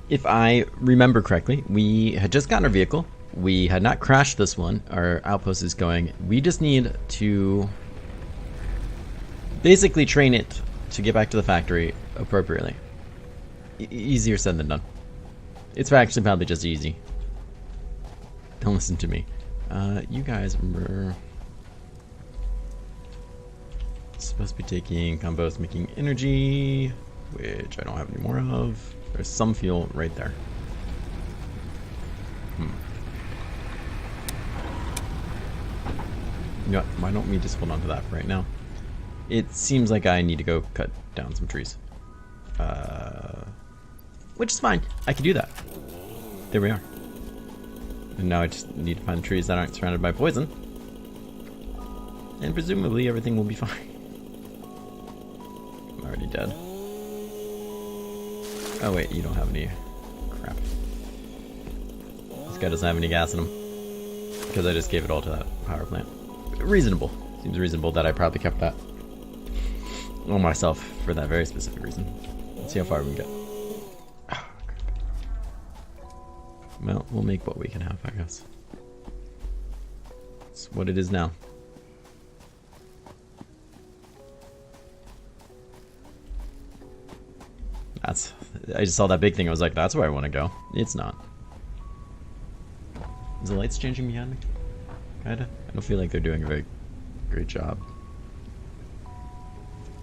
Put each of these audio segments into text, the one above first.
If I remember correctly, we had just gotten our vehicle. We had not crashed this one. Our outpost is going. We just need to basically train it to get back to the factory appropriately. Easier said than done. It's actually probably just easy. Don't listen to me. You guys were supposed to be taking combos making energy, which I don't have any more of. There's some fuel right there. You know what, why don't we just hold on to that for right now? It seems like I need to go cut down some trees. Which is fine. I can do that. There we are. And now I just need to find trees that aren't surrounded by poison. And presumably everything will be fine. I'm already dead. Oh wait, you don't have any. Crap. This guy doesn't have any gas in him. Because I just gave it all to that power plant. Reasonable. Seems reasonable that I probably kept that on myself for that very specific reason. Let's see how far we can get. Well, we'll make what we can have, I guess. It's what it is now. That's... I just saw that big thing, I was like, that's where I want to go. It's not. Is the lights changing behind me? Kinda? I don't feel like they're doing a very great job.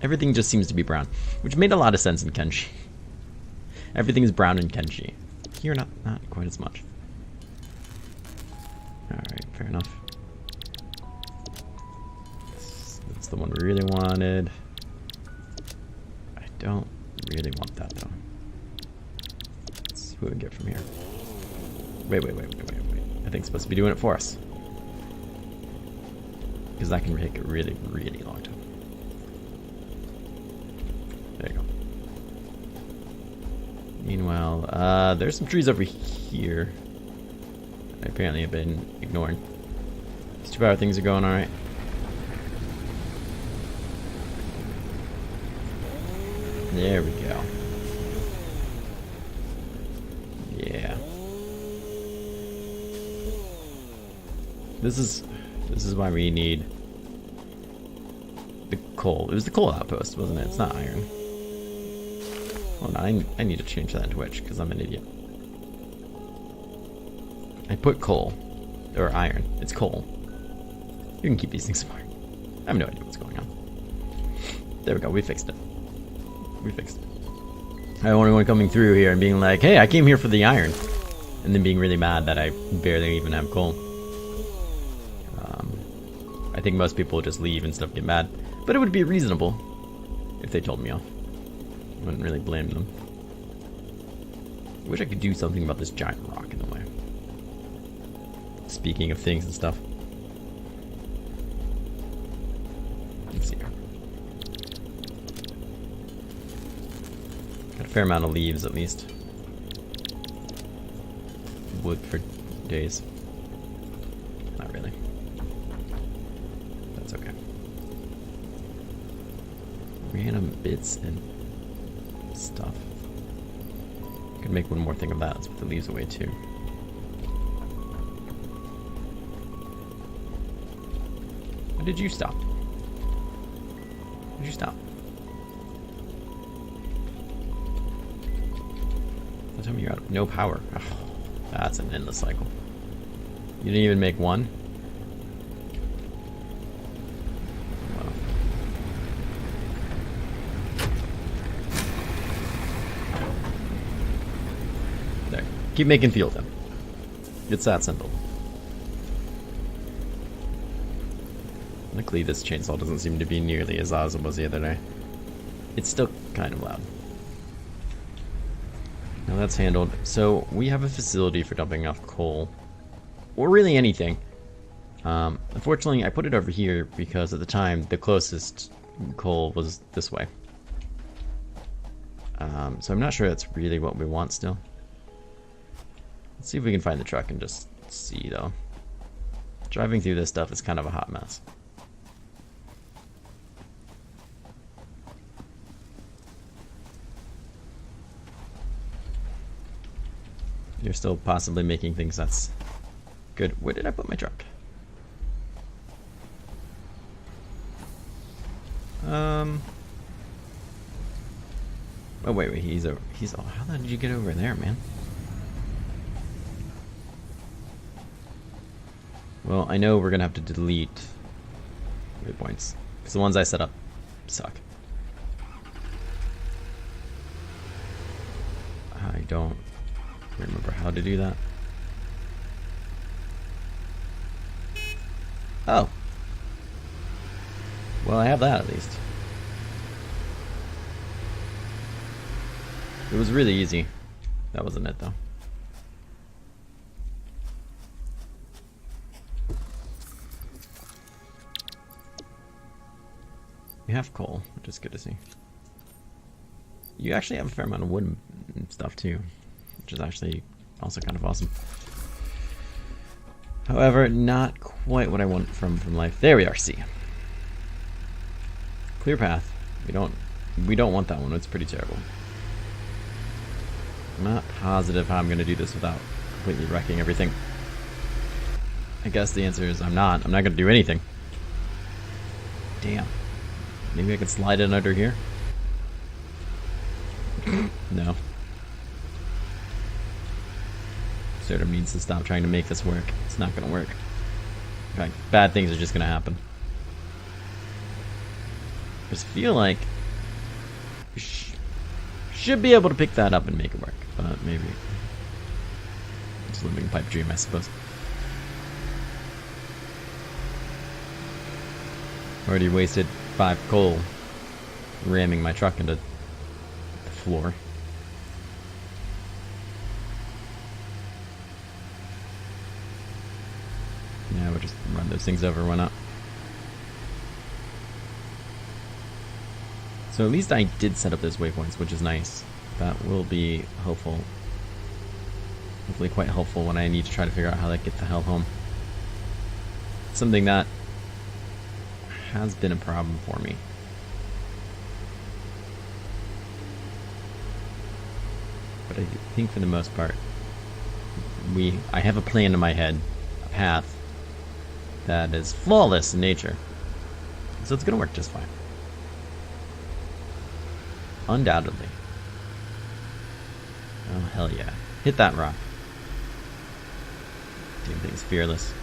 Everything just seems to be brown, which made a lot of sense in Kenshi. Everything is brown in Kenshi. Here, not quite as much. Alright, fair enough. That's the one we really wanted. I don't really want that, though. Let's see what we get from here. Wait. I think it's supposed to be doing it for us. Because that can take a really, really long time. There you go. Meanwhile, there's some trees over here. I apparently have been ignoring. These 2 power things are going alright. There we go. Yeah. This is why we need the coal. It was the coal outpost, wasn't it? It's not iron. Oh no, I need to change that into which, because I'm an idiot. I put coal. Or iron. It's coal. You can keep these things apart. I have no idea what's going on. There we go, we fixed it. We fixed it. I don't want anyone coming through here and being like, hey, I came here for the iron. And then being really mad that I barely even have coal. I think most people would just leave and stuff get mad. But it would be reasonable if they told me off. I wouldn't really blame them. I wish I could do something about this giant rock in the way. Speaking of things and stuff. Let's see here. Got a fair amount of leaves at least. Wood for days. Not really. That's okay. Random bits and stuff. Could make one more thing of that. Let's put the leaves away too. When did you stop? Did you stop? Tell me you're out of no power. Ugh, that's an endless cycle. You didn't even make one? Wow. There. Keep making fuel then. It's that simple. Luckily this chainsaw doesn't seem to be nearly as loud as it was the other day. It's still kind of loud. Now that's handled. So we have a facility for dumping off coal. Or really anything. Unfortunately I put it over here because at the time the closest coal was this way. So I'm not sure that's really what we want still. Let's see if we can find the truck and just see though. Driving through this stuff is kind of a hot mess. You're still possibly making things that's good. Where did I put my truck? Oh wait, he's over. Oh, how did you get over there, man? Well, I know we're gonna have to delete waypoints because the ones I set up suck. I don't remember how to do that. Oh. Well, I have that at least. It was really easy. That wasn't it, though. You have coal, which is good to see. You actually have a fair amount of wood and stuff, too, which is actually also kind of awesome. However, not quite what I want from life. There we are, C. Clear path. We don't want that one. It's pretty terrible. I'm not positive how I'm going to do this without completely wrecking everything. I guess the answer is I'm not. I'm not going to do anything. Damn. Maybe I can slide it under here? No. Sort of needs to stop trying to make this work. It's not going to work. In fact, bad things are just going to happen. I just feel like we should be able to pick that up and make it work. But maybe it's a living pipe dream, I suppose. Already wasted 5 coal ramming my truck into the floor. Yeah, we'll just run those things over, why not? So at least I did set up those waypoints, which is nice. That will be helpful. Hopefully quite helpful when I need to try to figure out how to get the hell home. Something that has been a problem for me. But I think for the most part, I have a plan in my head, a path that is flawless in nature. So it's gonna work just fine. Undoubtedly. Oh, hell yeah. Hit that rock. Damn thing's fearless.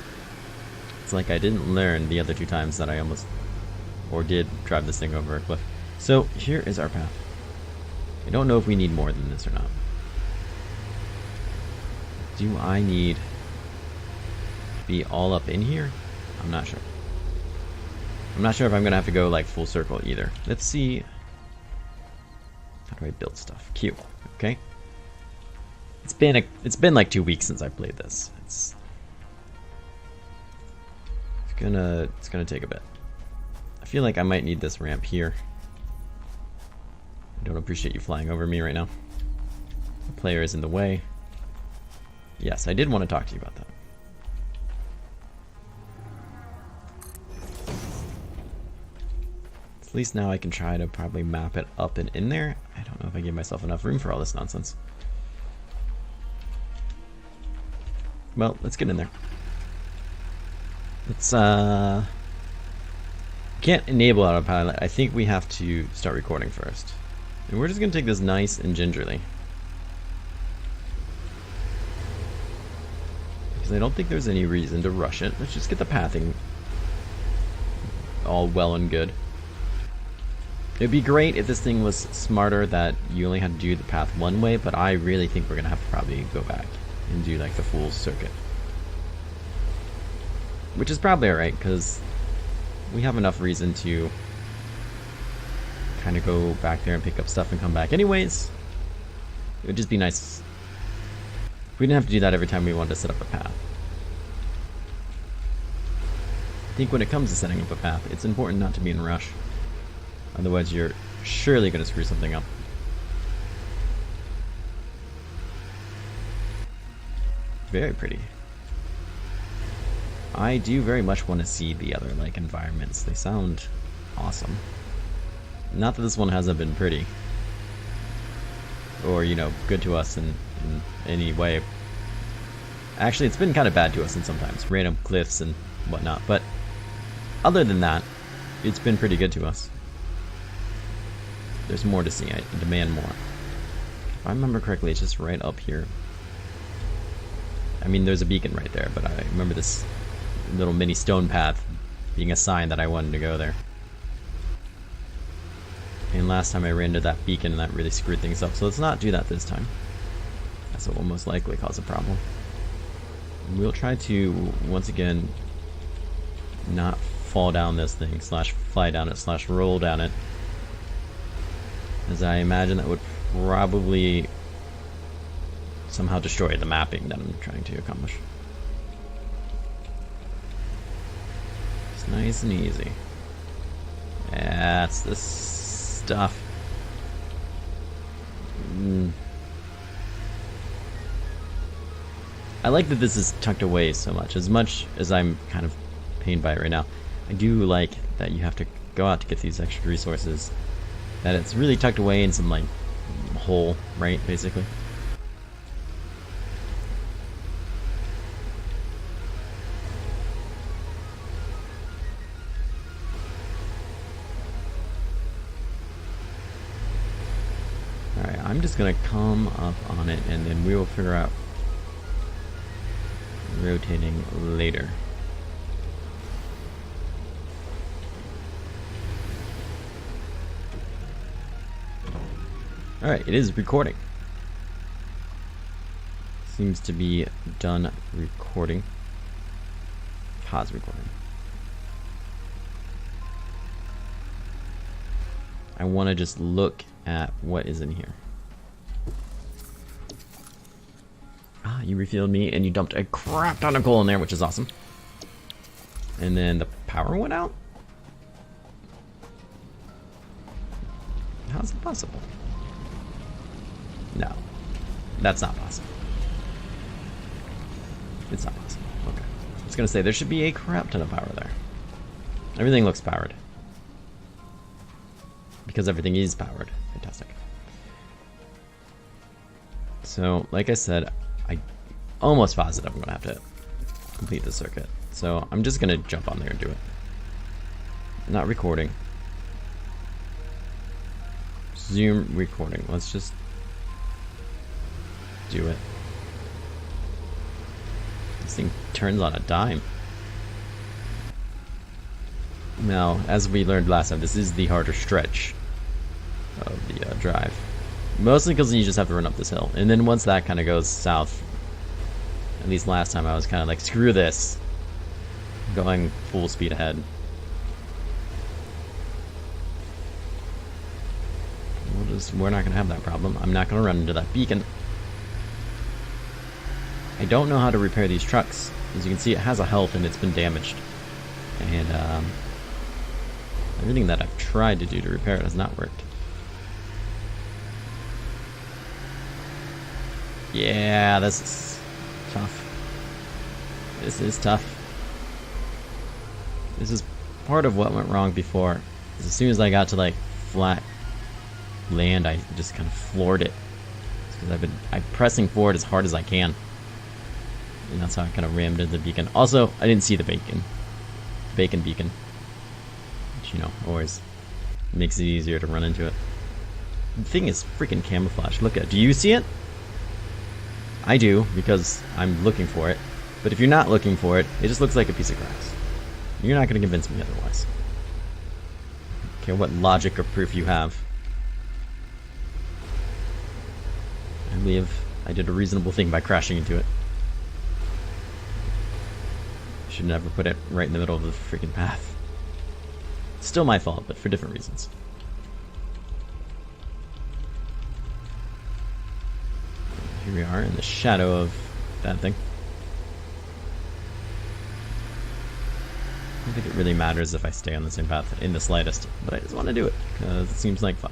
It's like I didn't learn the other 2 times that I almost, or did, drive this thing over a cliff. So, here is our path. I don't know if we need more than this or not. Do I need to be all up in here? I'm not sure. I'm not sure if I'm going to have to go, like, full circle either. Let's see. How do I build stuff? Q. Okay. It's been like 2 weeks since I played this. It's gonna take a bit. I feel like I might need this ramp here. I don't appreciate you flying over me right now. The player is in the way. Yes, I did want to talk to you about that. At least now I can try to probably map it up and in there. I don't know if I gave myself enough room for all this nonsense. Well, let's get in there. Let's, can't enable autopilot. I think we have to start recording first. And we're just gonna take this nice and gingerly. Because I don't think there's any reason to rush it. Let's just get the pathing all well and good. It'd be great if this thing was smarter that you only had to do the path one way, but I really think we're gonna have to probably go back and do like the full circuit. Which is probably alright, because we have enough reason to kind of go back there and pick up stuff and come back anyways. It would just be nice if we didn't have to do that every time we wanted to set up a path. I think when it comes to setting up a path, it's important not to be in a rush. Otherwise you're surely going to screw something up. Very pretty. I do very much want to see the other like environments. They sound awesome. Not that this one hasn't been pretty. Or, you know, good to us in any way. Actually, it's been kind of bad to us in sometimes. Random cliffs and whatnot. But other than that, it's been pretty good to us. There's more to see. I demand more. If I remember correctly, it's just right up here. I mean, there's a beacon right there, but I remember this little mini stone path being a sign that I wanted to go there. And last time I ran into that beacon and that really screwed things up. So let's not do that this time. That's what will most likely cause a problem. We'll try to, once again, not fall down this thing, slash fly down it, slash roll down it. As I imagine that would probably somehow destroy the mapping that I'm trying to accomplish. It's nice and easy. That's the stuff. I like that this is tucked away so much. As much as I'm kind of pained by it right now, I do like that you have to go out to get these extra resources. That it's really tucked away in some, like, hole, right, basically. Alright, I'm just gonna come up on it and then we will figure out rotating later. Alright, it is recording. Seems to be done recording. Pause recording. I want to just look at what is in here. Ah, you refilled me and you dumped a crap ton of coal in there, which is awesome. And then the power went out? How's it possible? No, that's not possible. It's not possible. Okay. I was gonna say, there should be a crap ton of power there. Everything looks powered. Because everything is powered. Fantastic. So, like I said, I'm almost positive I'm gonna have to complete the circuit. So, I'm just gonna jump on there and do it. Not recording. Zoom recording. Let's just do it. This thing turns on a dime. Now, as we learned last time, this is the harder stretch of the drive. Mostly because you just have to run up this hill. And then once that kind of goes south, at least last time I was kind of like, screw this. Going full speed ahead. We're not going to have that problem. I'm not going to run into that beacon. I don't know how to repair these trucks. As you can see, it has a health and it's been damaged. And everything that I've tried to do to repair it has not worked. Yeah, this is tough. This is tough. This is part of what went wrong before. As soon as I got to like flat land, I just kind of floored it. Because I'm pressing forward as hard as I can. And that's how I kind of rammed into the beacon. Also, I didn't see the bacon beacon. Which, you know, always makes it easier to run into it. The thing is freaking camouflage. Look at it. Do you see it? I do, because I'm looking for it. But if you're not looking for it, it just looks like a piece of grass. You're not going to convince me otherwise. I don't care what logic or proof you have. I believe I did a reasonable thing by crashing into it. Should never put it right in the middle of the freaking path. Still my fault, but for different reasons. Here we are in the shadow of that thing. I don't think it really matters if I stay on the same path in the slightest, but I just want to do it because it seems like fun.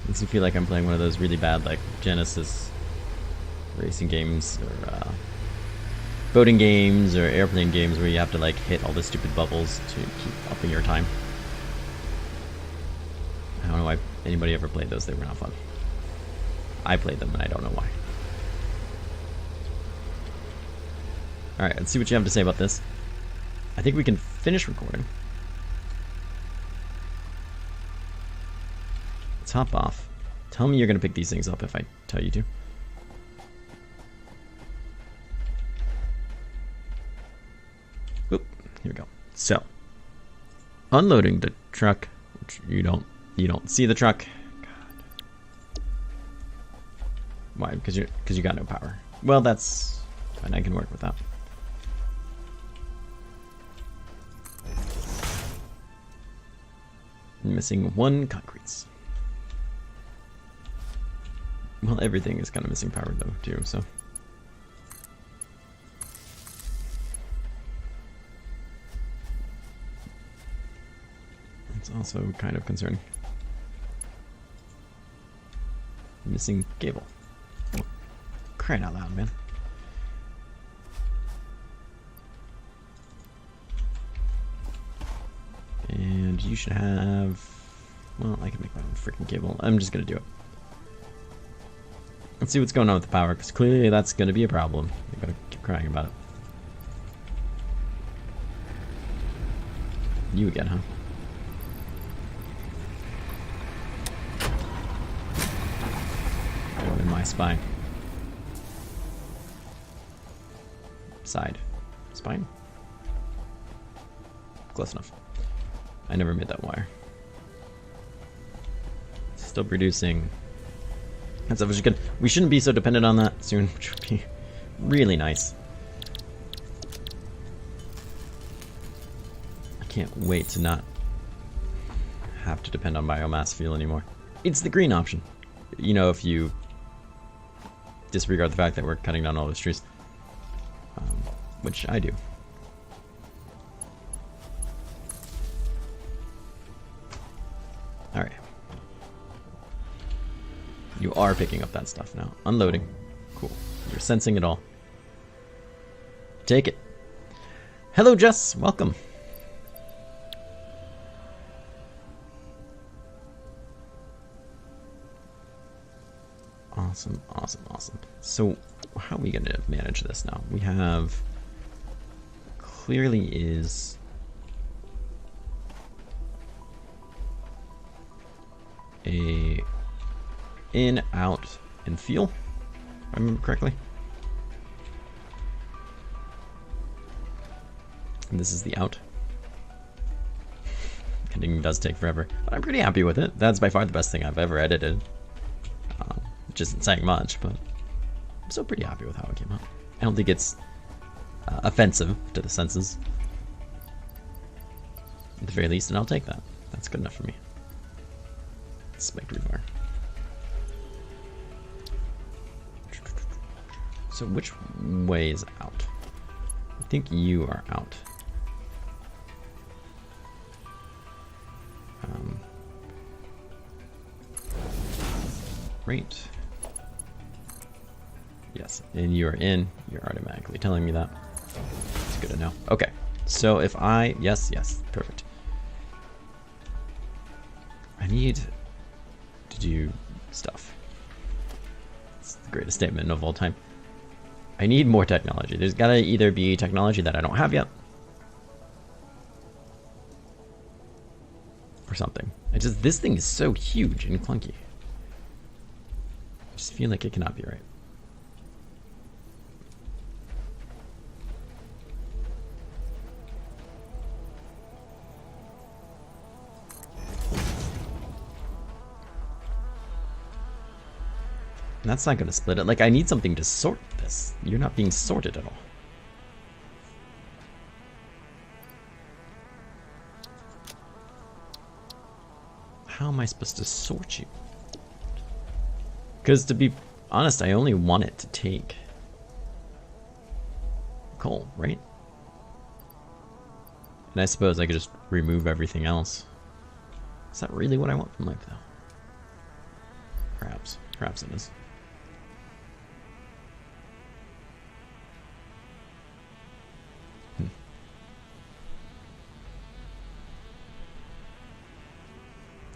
Makes me feel like I'm playing one of those really bad, like, Genesis racing games, or boating games, or airplane games where you have to, like, hit all the stupid bubbles to keep upping your time. I don't know why anybody ever played those. They were not fun. I played them and I don't know why. Alright, let's see what you have to say about this. I think we can finish recording. Let's hop off. Tell me you're going to pick these things up if I tell you to. Oop, here we go. So, unloading the truck, which you don't see the truck. God. Why? Because you got no power. Well, that's fine. I can work with that. Missing 1 concretes. Well, everything is kind of missing power though, too, so. It's also kind of concerning. Missing cable. Oh, crying out loud, man. And you should have... Well, I can make my own freaking cable. I'm just gonna do it. Let's see what's going on with the power, because clearly that's gonna be a problem. You gotta keep crying about it. You again, huh? Going in my spine. Side. Spine? Close enough. I never made that wire. Still producing. That stuff is good. We shouldn't be so dependent on that soon, which would be really nice. I can't wait to not have to depend on biomass fuel anymore. It's the green option. You know, if you disregard the fact that we're cutting down all those trees. Which I do. Alright. You are picking up that stuff now. Unloading. Cool. You're sensing it all. Take it. Hello, Jess. Welcome. Awesome, awesome, awesome. So, how are we going to manage this now? We have... Clearly is... a in, out, and fuel, if I remember correctly. And this is the out. Editing does take forever, but I'm pretty happy with it. That's by far the best thing I've ever edited. Which isn't saying much, but I'm still pretty happy with how it came out. I don't think it's offensive to the senses, at the very least, and I'll take that. That's good enough for me. Spiked rebar. So which way is out? I think you are out. Right. Yes, and you are in. You're automatically telling me that. It's good to know. Okay, so if I... Yes, perfect. I need to do stuff. It's the greatest statement of all time. I need more technology. There's gotta either be technology that I don't have yet, or something. This thing is so huge and clunky. I just feel like it cannot be right. That's not gonna split it. Like, I need something to sort this. You're not being sorted at all. How am I supposed to sort you? Because to be honest, I only want it to take coal, right? And I suppose I could just remove everything else. Is that really what I want from life, though? Perhaps. Perhaps it is.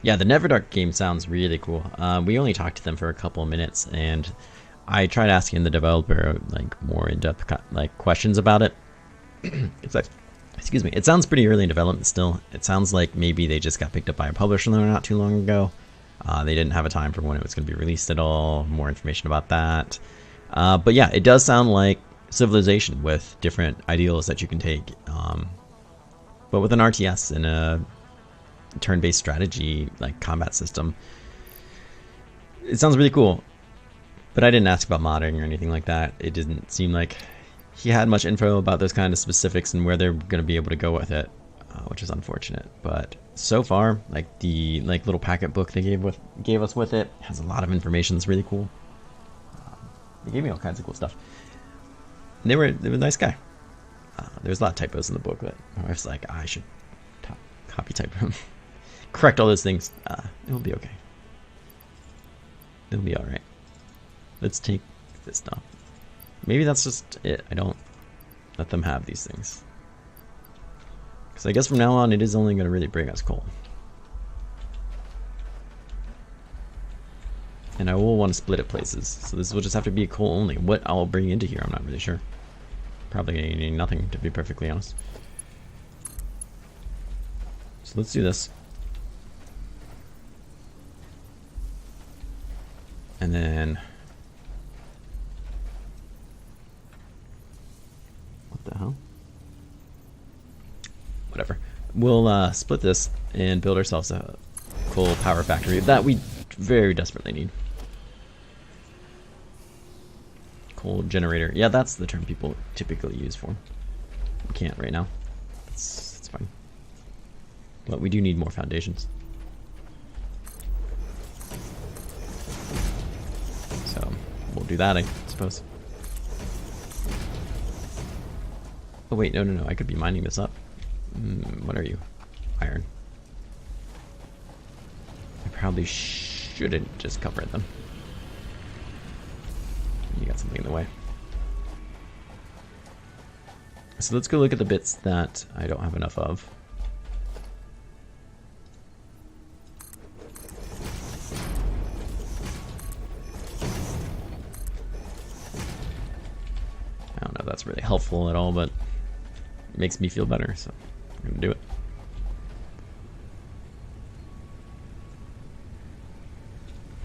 Yeah, the Neverdark game sounds really cool. We only talked to them for a couple of minutes, and I tried asking the developer like more in-depth like questions about it. It's like, excuse me, it sounds pretty early in development still. It sounds like maybe they just got picked up by a publisher not too long ago. They didn't have a time for when it was going to be released at all. More information about that. But yeah, it does sound like Civilization with different ideals that you can take, but with an RTS and a turn-based strategy like combat system. It sounds really cool, but I didn't ask about modding or anything like that. It didn't seem like he had much info about those kind of specifics and where they're going to be able to go with it, which is unfortunate. But so far, like the little packet book they gave us with it has a lot of information. It's really cool. They gave me all kinds of cool stuff. And they were a nice guy. There's a lot of typos in the book that my wife's like, I should copy type them. Correct all those things. It'll be okay. It'll be alright. Let's take this stuff. Maybe that's just it. I don't let them have these things. Because I guess from now on it is only going to really bring us coal. And I will want to split it places. So this will just have to be a coal only. What I'll bring into here, I'm not really sure. Probably nothing, to be perfectly honest. So let's do this. And then... what the hell? Whatever. We'll split this and build ourselves a coal power factory that we very desperately need. Coal generator. Yeah, that's the term people typically use for. We can't right now. It's fine. But we do need more foundations. So we'll do that, I suppose. Oh wait, no. I could be mining this up. What are you? Iron. I probably shouldn't just cover it then. You got something in the way. So let's go look at the bits that I don't have enough of. I don't know if that's really helpful at all, but it makes me feel better, so I'm gonna do it.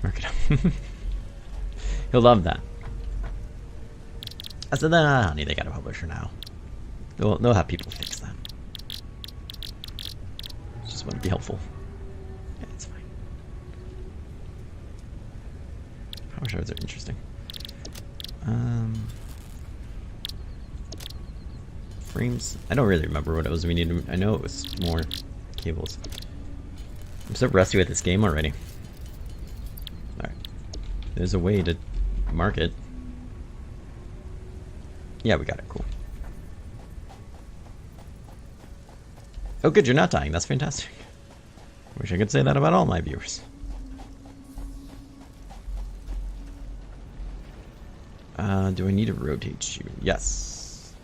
Mark it up. He'll love that. I said, nah, honey, they got a publisher now. They'll have people fix that. Just want to be helpful. Yeah, it's fine. Power shards are interesting. Frames. I don't really remember what it was we needed. I know it was more cables. I'm so rusty with this game already. Alright. There's a way to mark it. Yeah, we got it. Cool. Oh, good, you're not dying. That's fantastic. Wish I could say that about all my viewers. Do I need to rotate you? Yes.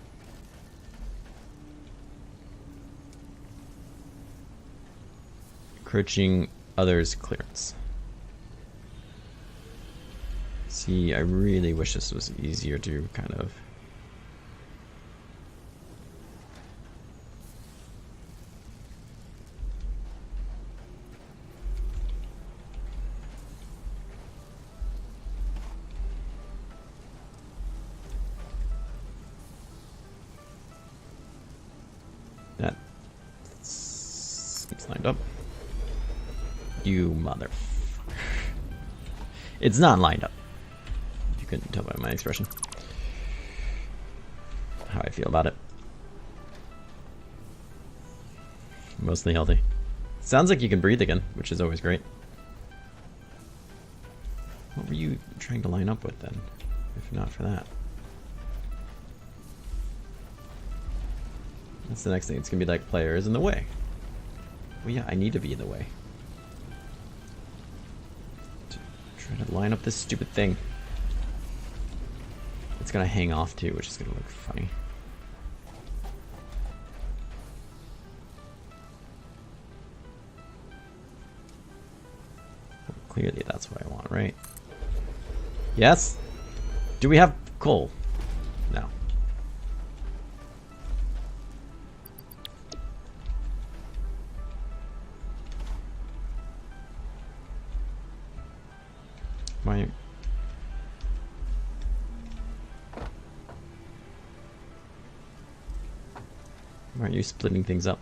Encroaching others' clearance. See, I really wish this was easier to kind of... That seems lined up. You mother... It's not lined up. You couldn't tell by my expression how I feel about it. Mostly healthy. Sounds like you can breathe again, which is always great. What were you trying to line up with then, if not for that? That's the next thing. It's gonna be like players in the way. Well, yeah, I need to be in the way. Try to line up this stupid thing. It's gonna hang off too, which is gonna look funny. Clearly that's what I want, right? Yes? Do we have coal? No. Why aren't you splitting things up?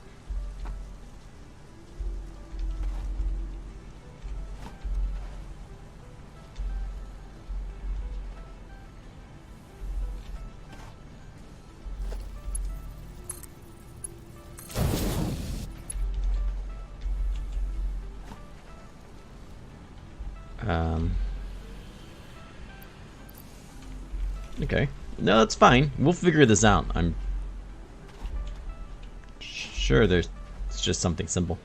Okay. No, that's fine. We'll figure this out. I'm sure it's just something simple.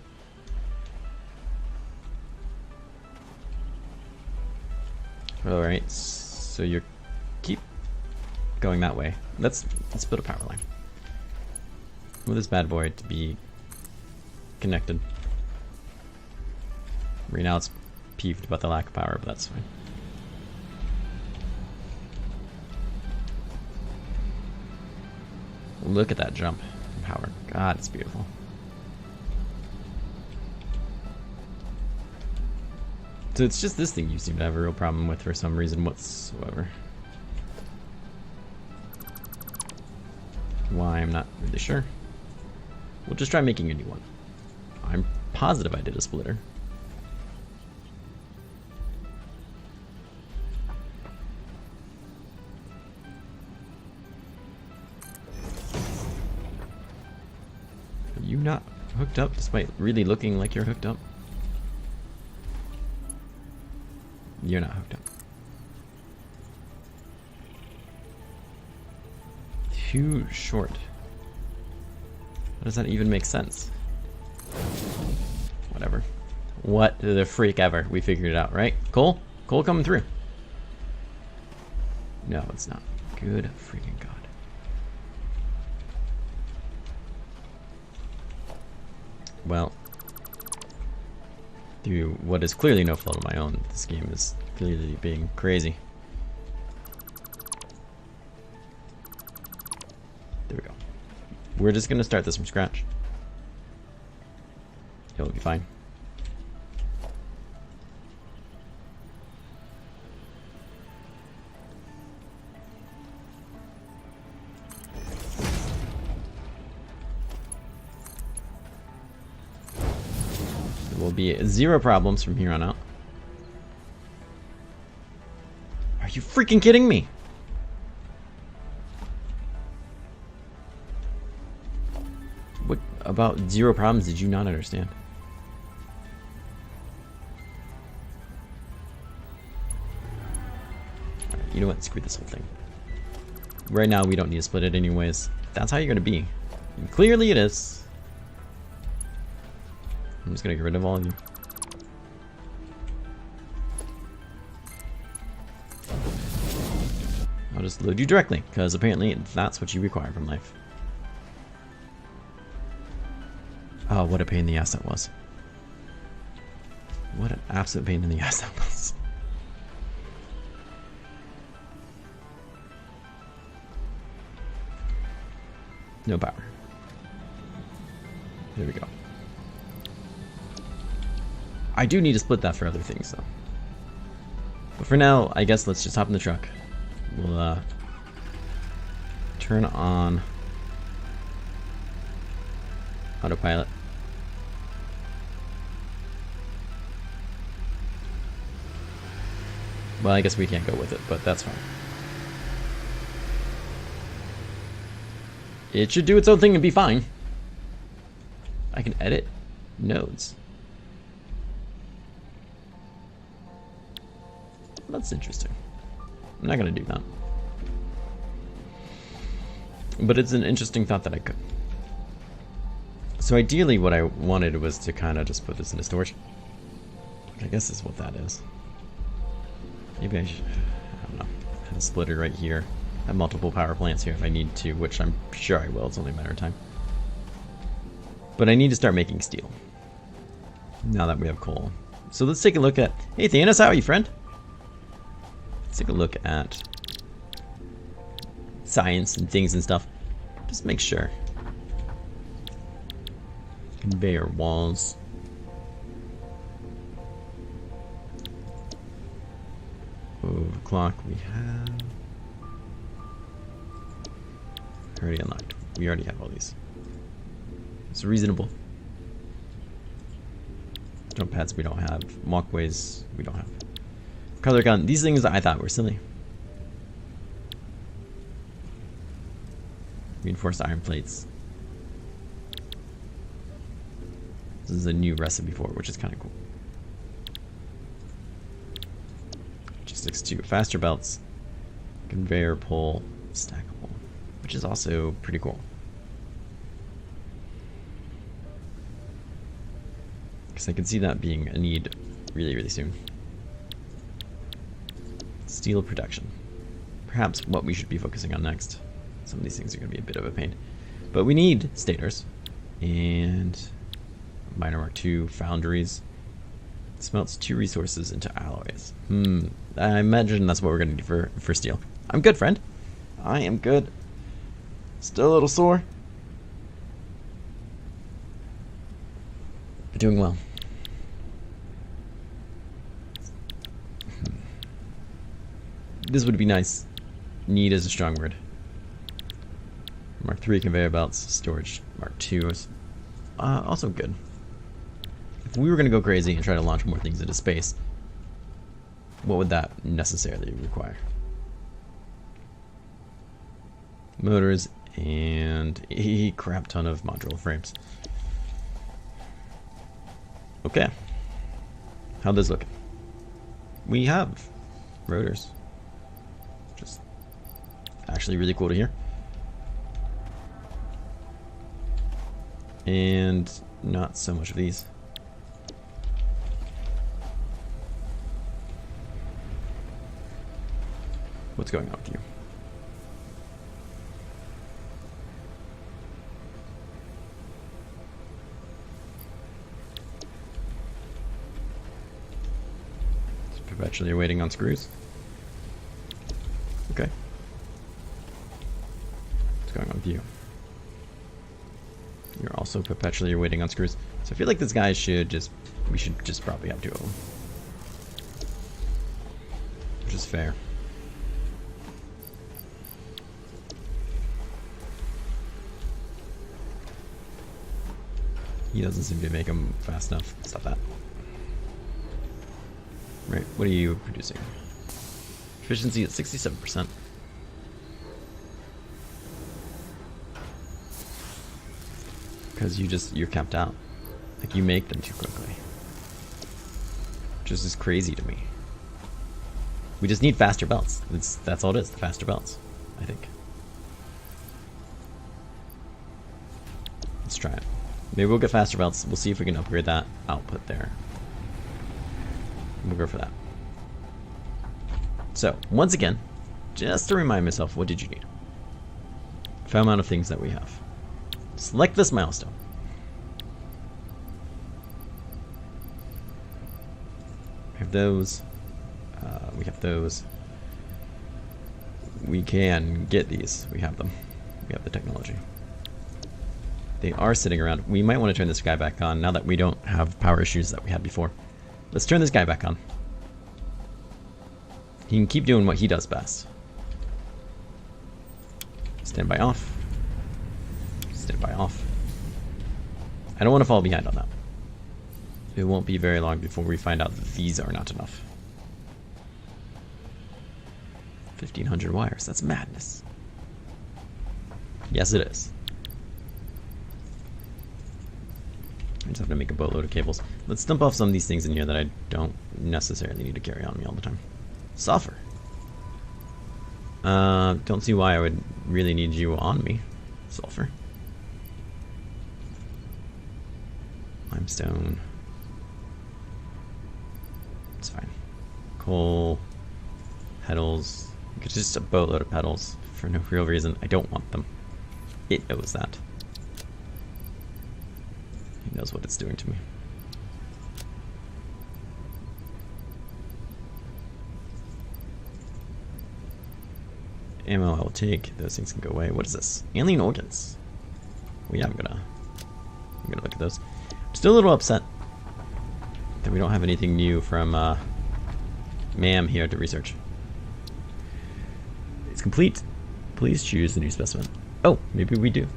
Alright, so you keep going that way. Let's build a power line. With this bad boy to be connected. Right now it's peeved about the lack of power, but that's fine. Look at that jump in power. God, it's beautiful. So it's just this thing you seem to have a real problem with for some reason whatsoever. Why, I'm not really sure. We'll just try making a new one. I'm positive I did a splitter. Are you not hooked up despite really looking like you're hooked up? You're not hooked up. Too short. How does that even make sense? Whatever. What the freak ever. We figured it out, right? Cole? Cole coming through. No, it's not. Good freaking God. Well, through what is clearly no fault of my own, this game is clearly being crazy. There we go. We're just gonna start this from scratch. It'll be fine. There will be zero problems from here on out. Are you freaking kidding me? What about zero problems did you not understand? Alright, you know what? Screw this whole thing. Right now, we don't need to split it anyways. That's how you're gonna be. And clearly it is. I'm just gonna get rid of all of you. I'll just load you directly, because apparently that's what you require from life. Oh, what a pain in the ass that was. What an absolute pain in the ass that was. No power. There we go. I do need to split that for other things, though. But for now, I guess let's just hop in the truck. We'll turn on autopilot. Well, I guess we can't go with it, but that's fine. It should do its own thing and be fine. I can edit nodes. That's interesting. I'm not gonna do that. But it's an interesting thought that I could. So ideally what I wanted was to kind of just put this in a storage. Which I guess is what that is. Maybe I should, I don't know, have a splitter right here. Have multiple power plants here if I need to, which I'm sure I will, it's only a matter of time. But I need to start making steel. Now that we have coal. So let's take a look at... Hey, Thanos, how are you, friend? Let's take a look at science and things and stuff. Just make sure. Conveyor walls. Overclock we have. Already unlocked. We already have all these. It's reasonable. Jump pads we don't have. Walkways we don't have. Color gun. These things I thought were silly. Reinforced iron plates. This is a new recipe for it, which is kind of cool. Logistics 2. Faster belts. Conveyor pole. Stackable. Which is also pretty cool. Because I can see that being a need really, really soon. Steel production. Perhaps what we should be focusing on next. Some of these things are going to be a bit of a pain. But we need stators. And minor mark II foundries. Smelts 2 resources into alloys. I imagine that's what we're going to do for steel. I'm good, friend. I am good. Still a little sore. But doing well. This would be nice. Need is a strong word. Mark III conveyor belts. Storage. Mark II is also good. If we were going to go crazy and try to launch more things into space, what would that necessarily require? Motors and a crap ton of modular frames. Okay. How'd this look? We have rotors. Just actually really cool to hear. And not so much of these. What's going on with you? Just perpetually waiting on screws. Okay. What's going on with you? You're also perpetually waiting on screws. So I feel like this guy we should just probably have 2 of them. Which is fair. He doesn't seem to make them fast enough. Stop that. Right, what are you producing? Efficiency at 67%. Because you're capped out. Like, you make them too quickly. Which is just crazy to me. We just need faster belts. That's all it is, the faster belts, I think. Let's try it. Maybe we'll get faster belts. We'll see if we can upgrade that output there. We'll go for that. So, once again, just to remind myself, what did you need? Fair amount of things that we have. Select this milestone. We have those. We have those. We can get these. We have them. We have the technology. They are sitting around. We might want to turn this guy back on now that we don't have power issues that we had before. Let's turn this guy back on. He can keep doing what he does best. Standby off. Standby off. I don't want to fall behind on that. It won't be very long before we find out that these are not enough. 1,500 wires. That's madness. Yes, it is. I just have to make a boatload of cables. Let's dump off some of these things in here that I don't necessarily need to carry on me all the time. Sulfur. Don't see why I would really need you on me. Sulfur. Limestone. It's fine. Coal. Petals. Just a boatload of petals for no real reason. I don't want them. It knows that. He knows what it's doing to me. ammo I will take. Those things can go away. What is this? Alien organs. Well, yeah, I'm gonna look at those. I'm still a little upset that we don't have anything new from Ma'am here to research. It's complete. Please choose the new specimen. Oh, maybe we do.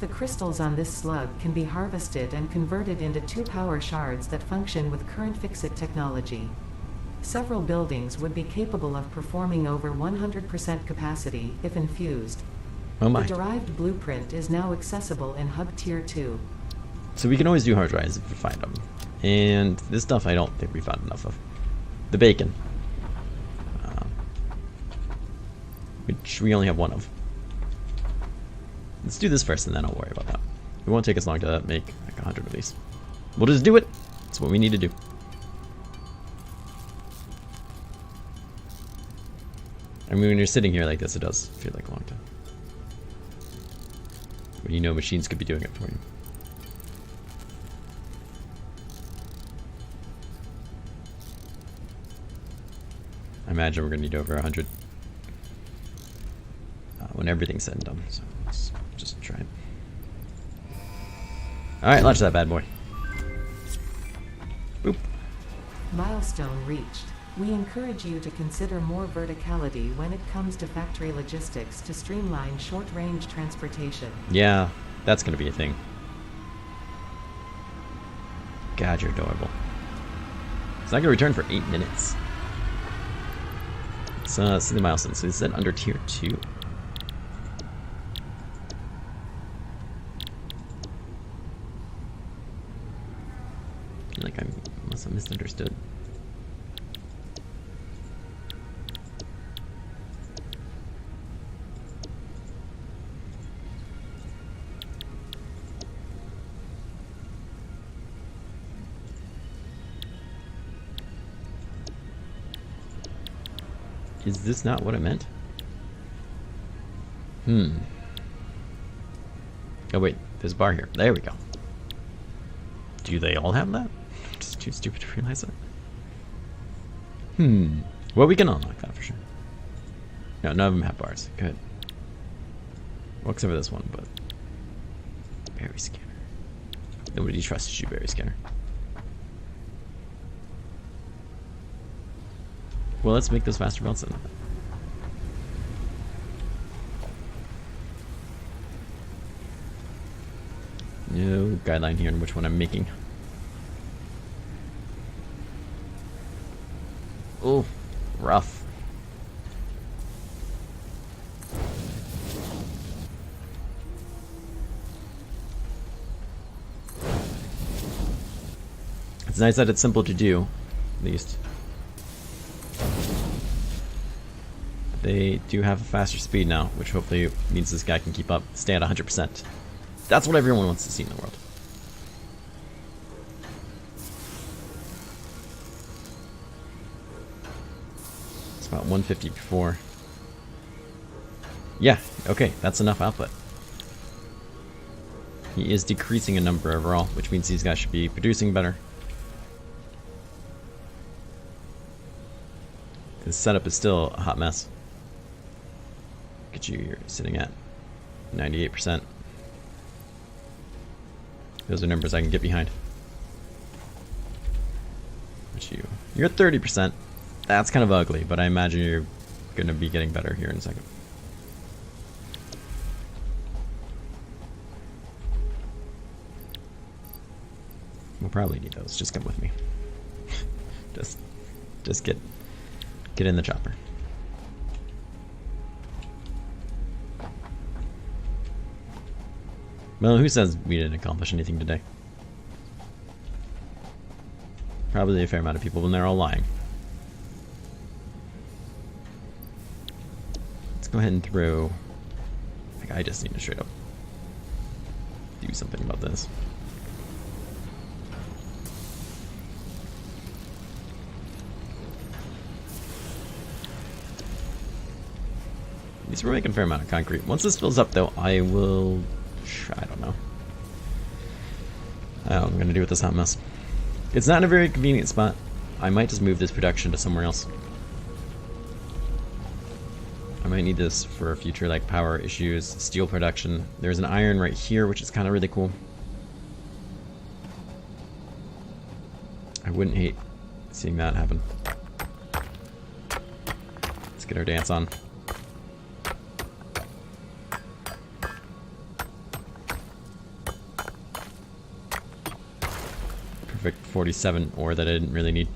The crystals on this slug can be harvested and converted into 2 power shards that function with current FICSIT technology. Several buildings would be capable of performing over 100% capacity if infused. Oh my. The derived blueprint is now accessible in Hub Tier 2. So we can always do hard drives if we find them. And this stuff I don't think we found enough of. The bacon. Which we only have 1 of. Let's do this first and then I'll worry about that. It won't take us long to make like 100 of these. We'll just do it. That's what we need to do. I mean, when you're sitting here like this, it does feel like a long time. When you know machines could be doing it for you. I imagine we're going to need over 100 when everything's said and done. So let's just try it. Alright, launch that bad boy. Boop. Milestone reached. We encourage you to consider more verticality when it comes to factory logistics to streamline short-range transportation. Yeah, that's going to be a thing. God, you're adorable. It's not going to return for 8 minutes. Let's see the milestone. So is that under tier 2? I feel like I must have misunderstood. Is this not what I meant? Oh wait, there's a bar here. There we go. Do they all have that? I'm just too stupid to realize that. Well, we can unlock that for sure. No, none of them have bars. Good. Well, except for this one, but... Berry scanner. Nobody trusts you, berry scanner. Well, let's make those faster belts then. No guideline here on which one I'm making. Oh, rough. It's nice that it's simple to do, at least. They do have a faster speed now, which hopefully means this guy can keep up, stay at 100%. That's what everyone wants to see in the world. It's about 150 before. Yeah, okay, that's enough output. He is decreasing in number overall, which means these guys should be producing better. This setup is still a hot mess. Look at you, you're sitting at 98%. Those are numbers I can get behind. But you're at 30%. That's kind of ugly, but I imagine you're going to be getting better here in a second. We'll probably need those. Just come with me. just get in the chopper. Well, who says we didn't accomplish anything today? Probably a fair amount of people, and they're all lying. Let's go ahead and throw... Like, I just need to straight up do something about this. At least we're making a fair amount of concrete. Once this fills up, though, I will... I don't know. I don't know what I'm going to do with this hot mess. It's not in a very convenient spot. I might just move this production to somewhere else. I might need this for future like power issues, steel production. There's an iron right here, which is kind of really cool. I wouldn't hate seeing that happen. Let's get our dance on. Perfect 47 ore that I didn't really need.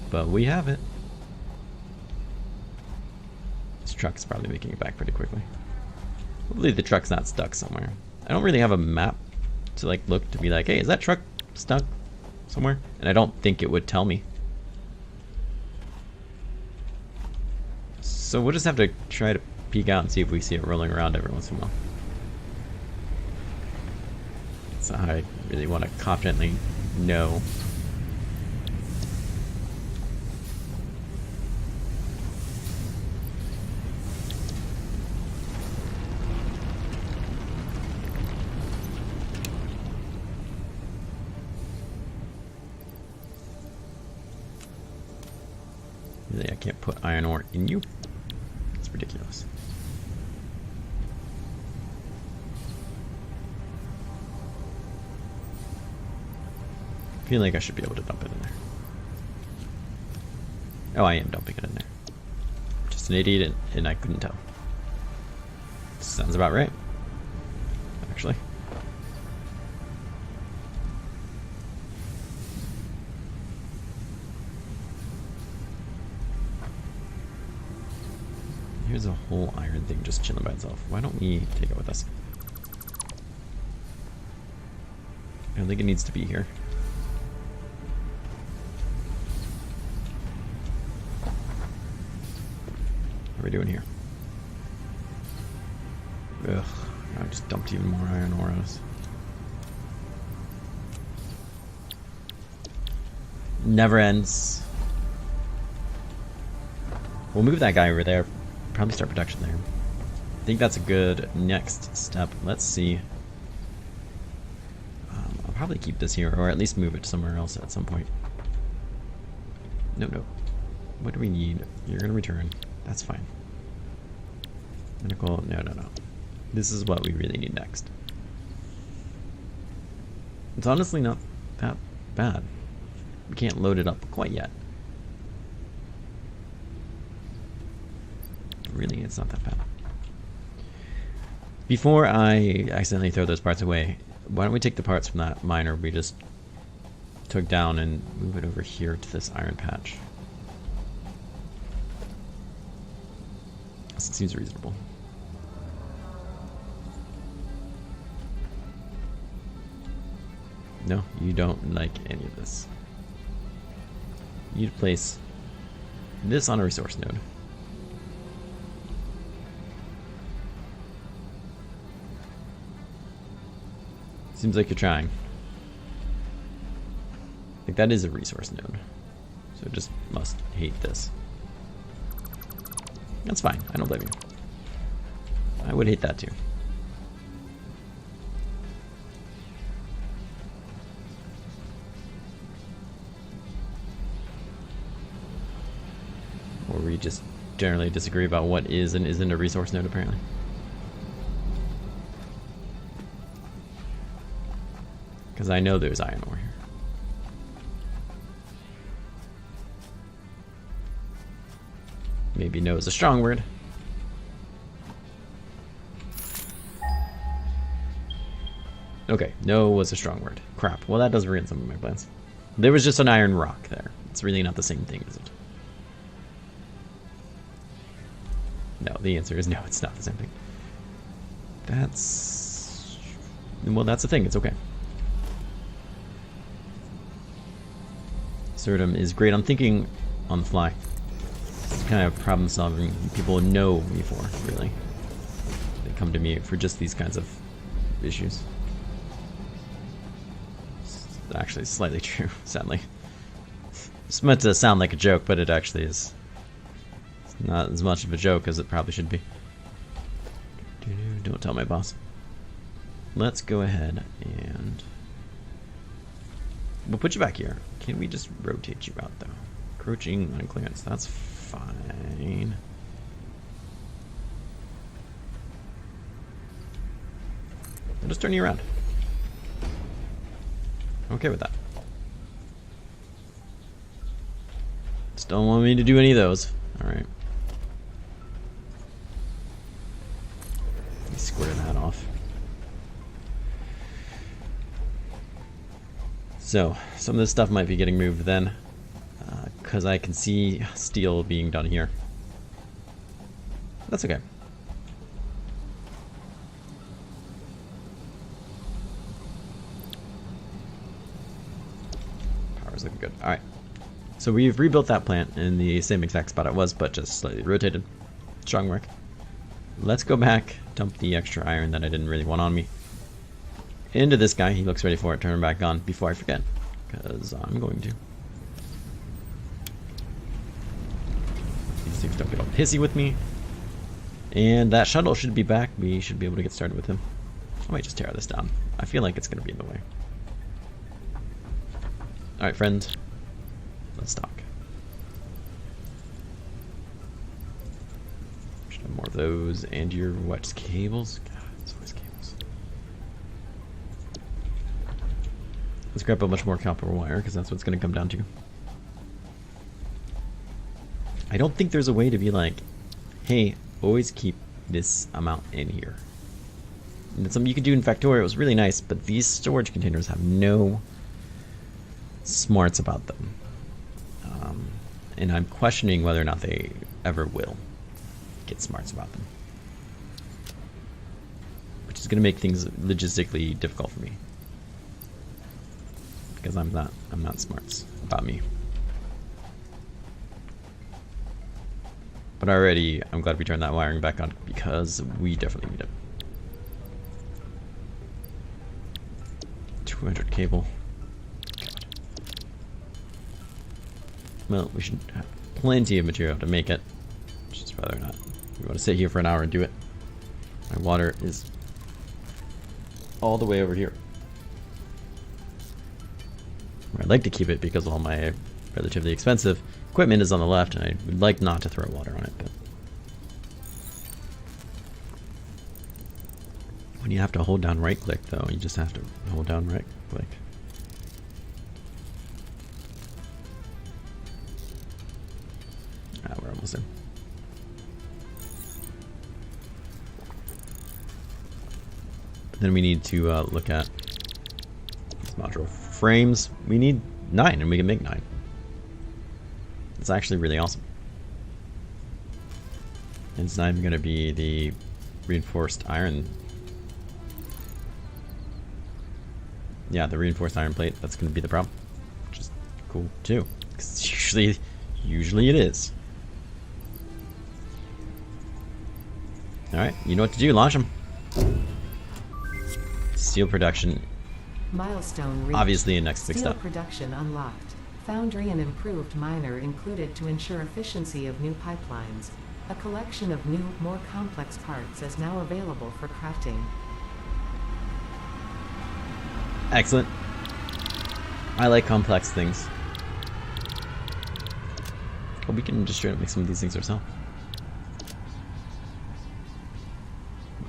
But we have it. This truck's probably making it back pretty quickly. Hopefully the truck's not stuck somewhere. I don't really have a map to like look to be like, hey, is that truck stuck somewhere? And I don't think it would tell me. So we'll just have to try to peek out and see if we see it rolling around every once in a while. That's not how I really want to confidently know. Really, I can't put iron ore in you? It's ridiculous. I feel like I should be able to dump it in there. Oh, I am dumping it in there. Just an idiot, and I couldn't tell. Sounds about right, actually. Here's a whole iron thing just chilling by itself. Why don't we take it with us? I don't think it needs to be here. What are we doing here? Ugh, I just dumped even more iron ore on us. Never ends. We'll move that guy over there. Probably start production there. I think that's a good next step. Let's see. I'll probably keep this here, or at least move it somewhere else at some point. No. What do we need? You're gonna return. That's fine. Medical. No. This is what we really need next. It's honestly not that bad. We can't load it up quite yet. Really, it's not that bad. Before I accidentally throw those parts away, why don't we take the parts from that miner we just took down and move it over here to this iron patch? This seems reasonable. No, you don't like any of this. You'd place this on a resource node. Seems like you're trying. I think that is a resource node. So it just must hate this. That's fine. I don't blame you. I would hate that too. Or we just generally disagree about what is and isn't a resource node, apparently. Because I know there's iron ore here. Maybe no is a strong word. Okay, no was a strong word. Crap. Well, that does ruin some of my plans. There was just an iron rock there. It's really not the same thing, is it? No, the answer is no, it's not the same thing. That's... Well, that's the thing. It's okay. Surdom is great on thinking on the fly. It's kind of problem solving people know me for, really. They come to me for just these kinds of issues. It's actually slightly true, sadly. It's meant to sound like a joke, but it actually is. It's not as much of a joke as it probably should be. Don't tell my boss. Let's go ahead and... We'll put you back here. Can we just rotate you out, though? Encroaching on clearance. That's fine. I'll just turn you around. I'm okay with that. Just don't want me to do any of those. Alright. Let me square that off. So, some of this stuff might be getting moved then, because I can see steel being done here. That's okay. Power's looking good. Alright. So we've rebuilt that plant in the same exact spot it was, but just slightly rotated. Strong work. Let's go back, dump the extra iron that I didn't really want on me into this guy. He looks ready for it. Turn him back on before I forget, because I'm going to. These things don't get all pissy with me. And that shuttle should be back. We should be able to get started with him. I might just tear this down. I feel like it's going to be in the way. Alright, friends. Let's talk. Should have more of those. And your, what, cables? God, it's always cables. Let's grab a bunch more copper wire, because that's what it's going to come down to. I don't think there's a way to be like, hey, always keep this amount in here. And it's something you could do in Factorio. It was really nice, but these storage containers have no smarts about them. And I'm questioning whether or not they ever will get smarts about them. Which is going to make things logistically difficult for me. Because I'm not smarts about me. But already, I'm glad we turned that wiring back on, because we definitely need it. 200 cable. God. Well, we should have plenty of material to make it. Just whether or not we want to sit here for an hour and do it. My water is all the way over here. Where I'd like to keep it, because all my relatively expensive equipment is on the left, and I would like not to throw water on it, but when you have to hold down right click, though, you just have to hold down right click. Ah, we're almost in. Then we need to look at these module frames. We need 9, and we can make 9. It's actually really awesome. It's not even going to be the reinforced iron. Yeah, the reinforced iron plate, that's going to be the problem. Which is cool too, because usually it is. Alright, you know what to do, launch them. Steel production. Milestone reached. Obviously a next big Steel step. production unlocked. Foundry and improved miner included to ensure efficiency of new pipelines. A collection of new, more complex parts is now available for crafting. Excellent. I like complex things. Oh, we can just straight up make some of these things ourselves.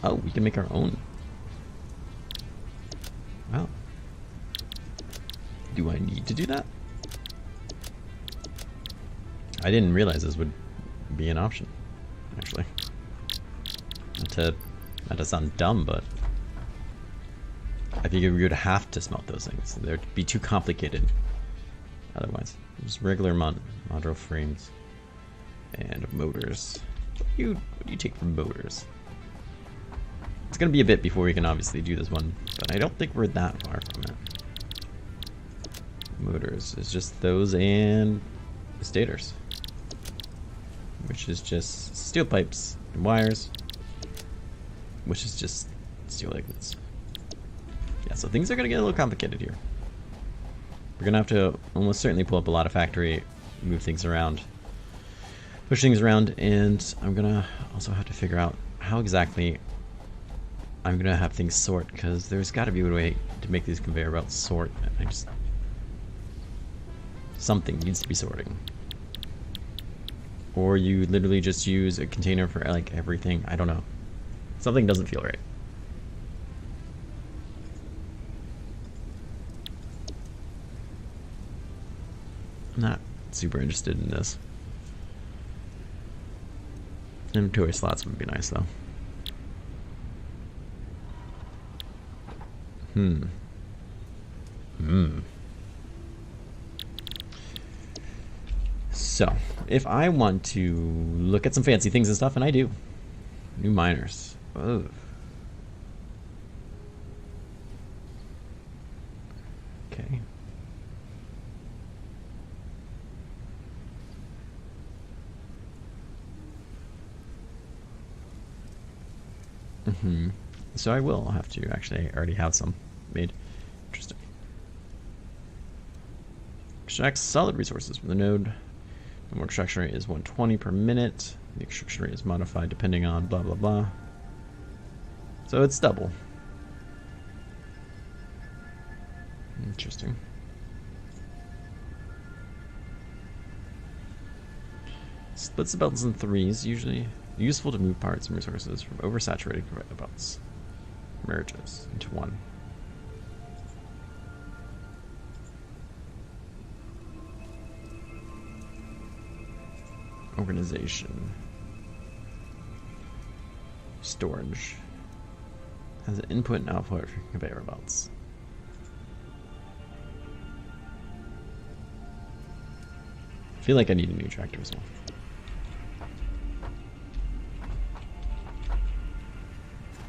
Oh, we can make our own. Wow. Do I need to do that? I didn't realize this would be an option, actually. Not to sound dumb, but I figured we would have to smelt those things. They'd be too complicated otherwise. Just regular module frames and motors. What do you take from motors? It's gonna be a bit before we can obviously do this one, but I don't think we're that far from it. Motors is just those and the stators, which is just steel pipes and wires, which is just steel liquids. Yeah, so things are gonna get a little complicated here. We're gonna have to almost certainly pull up a lot of factory, move things around, push things around, and I'm gonna also have to figure out how exactly I'm gonna have things sort, because there's got to be a way to make these conveyor belts sort. Something needs to be sorting. Or you literally just use a container for like everything. I don't know. Something doesn't feel right. I'm not super interested in this. Inventory slots would be nice, though. So, if I want to look at some fancy things and stuff, and I do. New miners. Oh. Okay. So I will have to actually already have some made. Interesting. Extract solid resources from the node. The more extraction rate is 120 per minute. The extraction rate is modified depending on blah blah blah. So it's double. Interesting. Splits the belts in threes, usually useful to move parts and resources from oversaturated belts. Merges into one. Organization. Storage. Has an input and output for conveyor belts. I feel like I need a new tractor as well.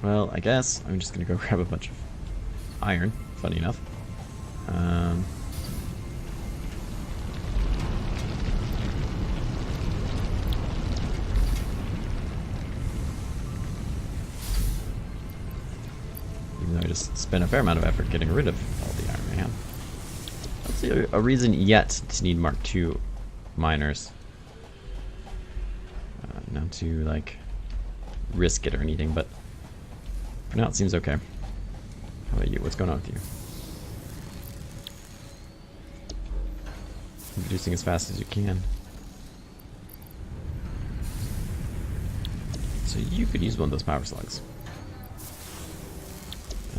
Well, I guess I'm just gonna go grab a bunch of iron, funny enough. Even though I just spent a fair amount of effort getting rid of all the iron I have. I don't see a reason yet to need Mark II miners. Not to, like, risk it or anything, but for now it seems okay. How about you? What's going on with you? Reducing as fast as you can. So you could use one of those power slugs.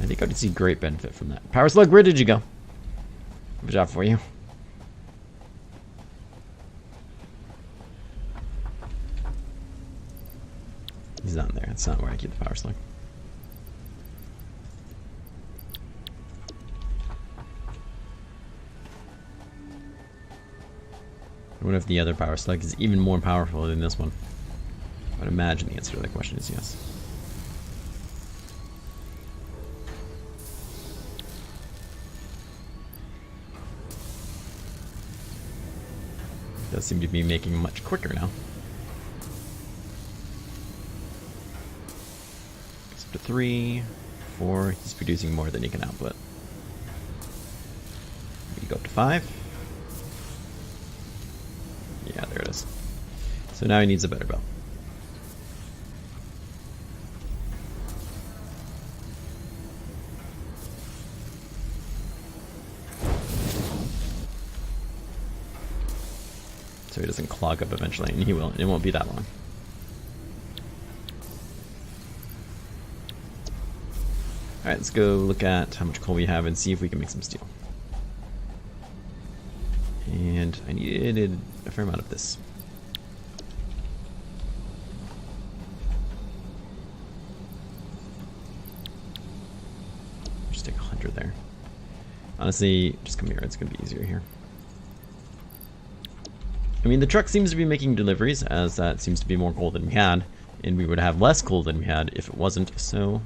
I think I would see great benefit from that. Power slug, where did you go? Good job for you. He's not in there. That's not where I keep the power slug. I wonder if the other power slug is even more powerful than this one. I would imagine the answer to that question is yes. It does seem to be making much quicker now. It's up to 3, 4. He's producing more than he can output. We go up to 5. Yeah, there it is. So now he needs a better belt. So he doesn't clog up eventually, and he will. It won't be that long. Alright, let's go look at how much coal we have and see if we can make some steel. And I needed a fair amount of this. Just take 100 there. Honestly, just come here. It's going to be easier here. I mean, the truck seems to be making deliveries, as that seems to be more coal than we had, and we would have less coal than we had if it wasn't, so I'm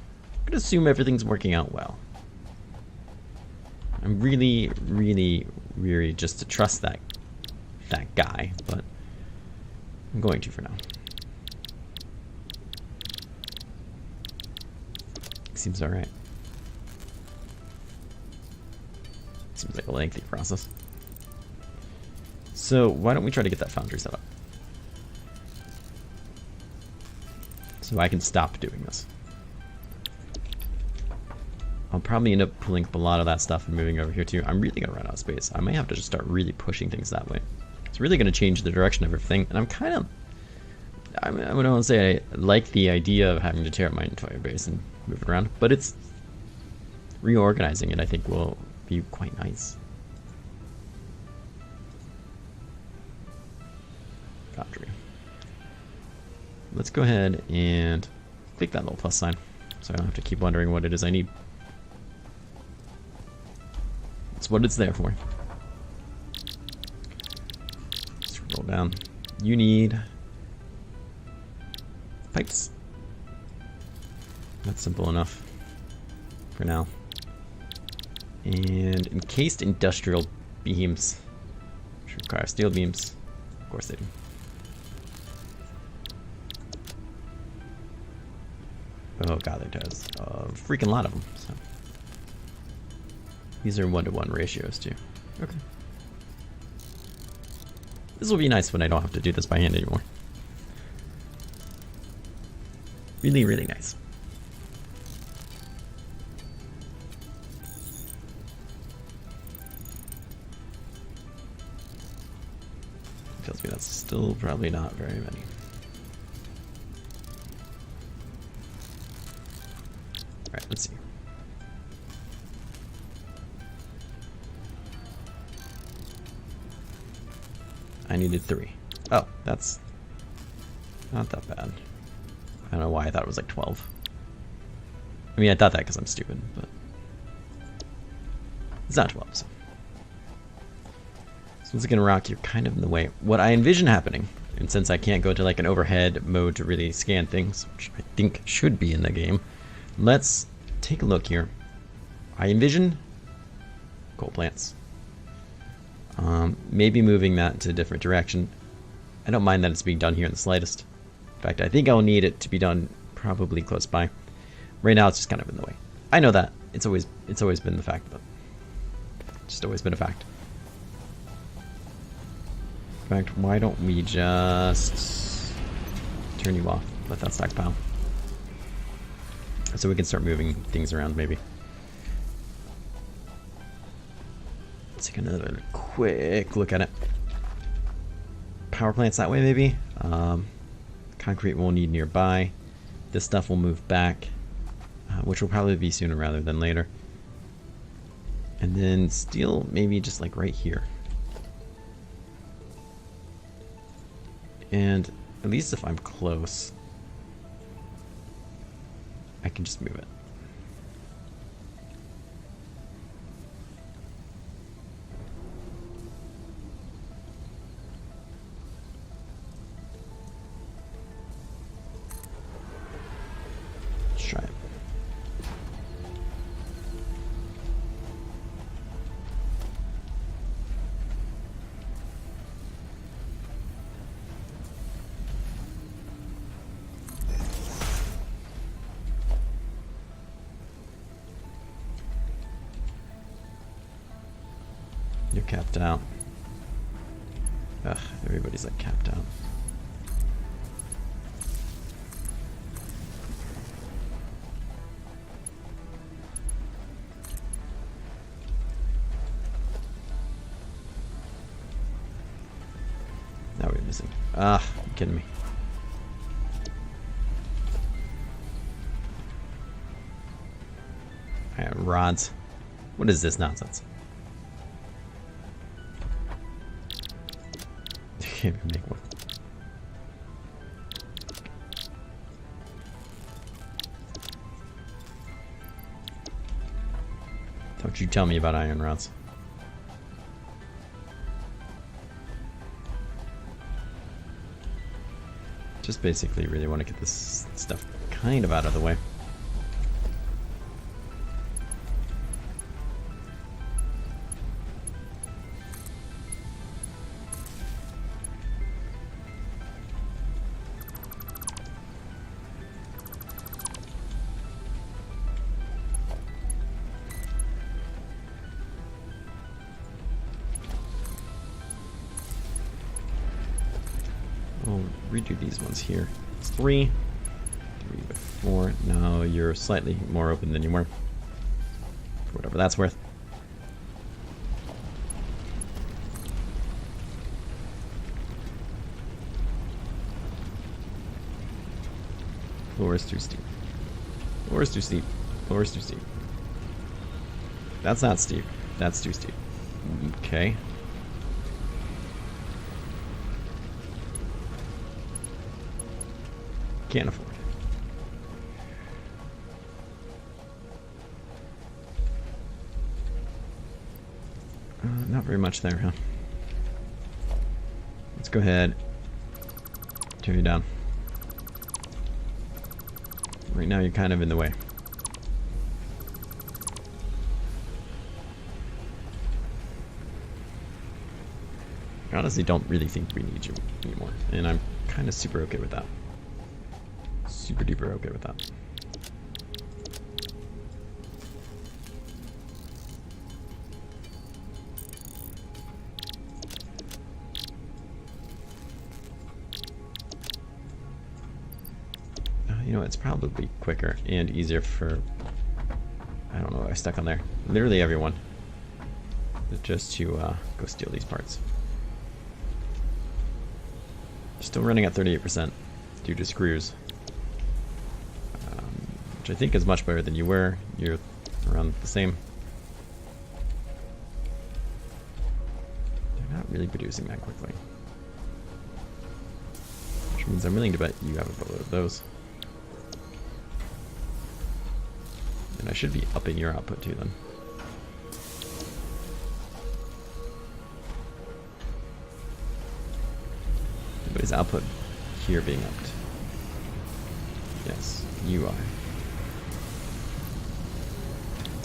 going to assume everything's working out well. I'm really, really weary just to trust that guy, but I'm going to for now. Seems alright. Seems like a lengthy process. So why don't we try to get that foundry set up? So I can stop doing this. I'll probably end up pulling up a lot of that stuff and moving over here too. I'm really going to run out of space. I may have to just start really pushing things that way. It's really going to change the direction of everything. And I'm kind of... I don't want to say I like the idea of having to tear up my entire base and move it around. But it's... reorganizing it, I think, will be quite nice. Foundry. Let's go ahead and click that little plus sign so I don't have to keep wondering what it is I need. It's what it's there for. Scroll down. You need pipes. That's simple enough for now. And encased industrial beams, which require steel beams. Of course they do. Oh god, there does a freaking lot of them. So these are 1-to-1 ratios too. Okay. This will be nice when I don't have to do this by hand anymore. Really, really nice. Tells me that's still probably not very many. Alright, let's see. I needed 3. Oh, that's not that bad. I don't know why I thought it was like 12. I mean, I thought that because I'm stupid, but it's not 12, so. So once again, rock, you're kind of in the way. What I envision happening, and since I can't go to like an overhead mode to really scan things, which I think should be in the game, let's take a look here. I envision coal plants. Maybe moving that to a different direction. I don't mind that it's being done here in the slightest. In fact, I think I'll need it to be done probably close by. Right now, it's just kind of in the way. I know that. It's always been the fact, but it's just always been a fact. In fact, why don't we just turn you off? Let that stockpile. So we can start moving things around, maybe. Let's take another quick look at it. Power plants that way, maybe. Concrete we'll need nearby. This stuff will move back, which will probably be sooner rather than later. And then steel, maybe just like right here. And at least if I'm close, I can just move it. Let's try it. You're capped out. Ugh, everybody's like capped out. Now we're missing. Ah, you're kidding me. Alright, rods. What is this nonsense? Can't even make one. Don't you tell me about iron rods. Just basically really want to get this stuff kind of out of the way. We'll redo these ones here. It's 3 by 4. Now you're slightly more open than you were. For whatever that's worth. Floor is too steep. Floor is too steep. Floor is too steep. That's not steep. That's too steep. Okay. Can't afford. Not very much there, huh? Let's go ahead. Tear you down. Right now you're kind of in the way. I honestly don't really think we need you anymore. And I'm kind of super okay with that. Super duper okay with that. You know, it's probably quicker and easier for, I don't know what I stuck on there, literally everyone, just to go steal these parts. Still running at 38% due to screws, which I think is much better than you were. You're around the same. They're not really producing that quickly, which means I'm willing to bet you have a boatload of those. And I should be upping your output too then. But is output here being upped? Yes, you are.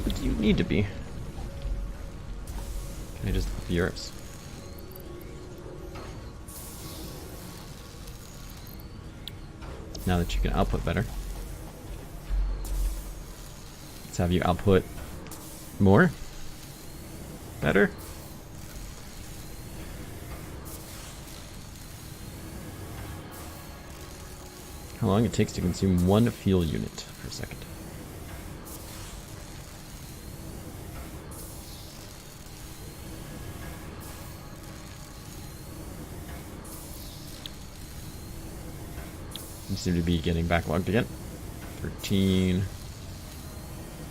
But you need to be. Can I just up yours? Now that you can output better. Let's have you output more. Better. How long it takes to consume 1 fuel unit per second. You seem to be getting backlogged again. 13,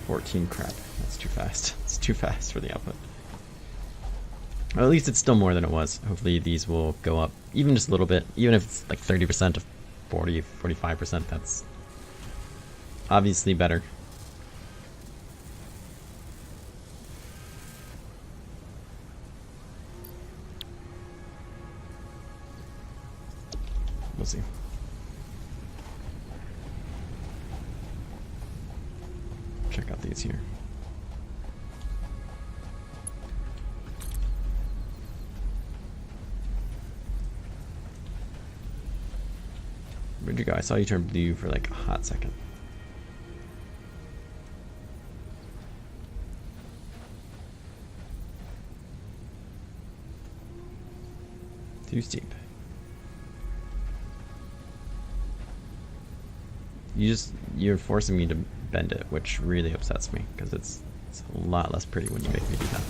14, crap. That's too fast. It's too fast for the output. Well, at least it's still more than it was. Hopefully these will go up even just a little bit. Even if it's like 30% of 40, 45%, that's obviously better. We'll see. Check out these here. Where'd you go? I saw you turn blue for like a hot second. Too steep. You're forcing me to bend it, which really upsets me, because it's a lot less pretty when you make me do that.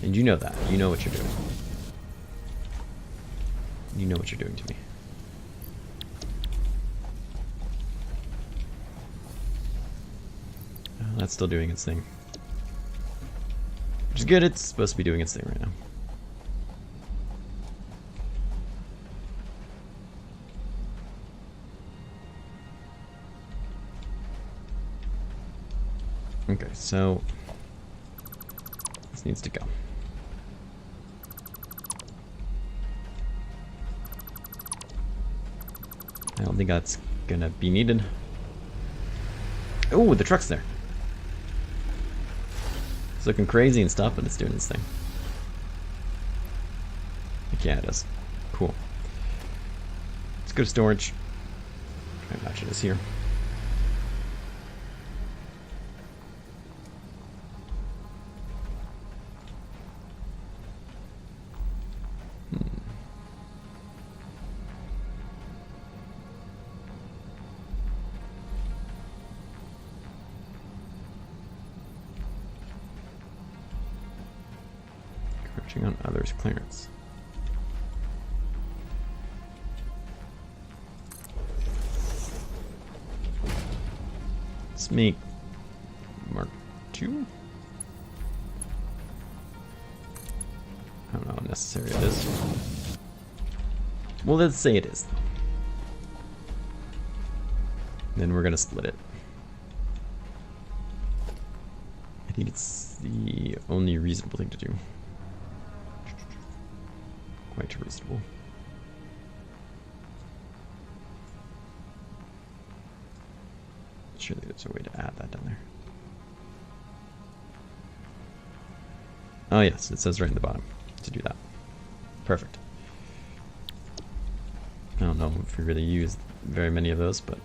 And you know that. You know what you're doing. You know what you're doing to me. Oh, that's still doing its thing. Which is good, it's supposed to be doing its thing right now. Okay, so this needs to go. I don't think that's gonna be needed. Oh, the truck's there. It's looking crazy and stuff, but it's doing its thing. Heck yeah, it is. Cool. Let's go to storage. Try and match it is here. On others' clearance. Let's make Mark 2? I don't know how necessary it is. Well, let's say it is. Then we're gonna split it. I think it's the only reasonable thing to do. Quite reasonable. Surely there's a way to add that down there. Oh yes, it says right in the bottom to do that. Perfect. I don't know if we really use very many of those, but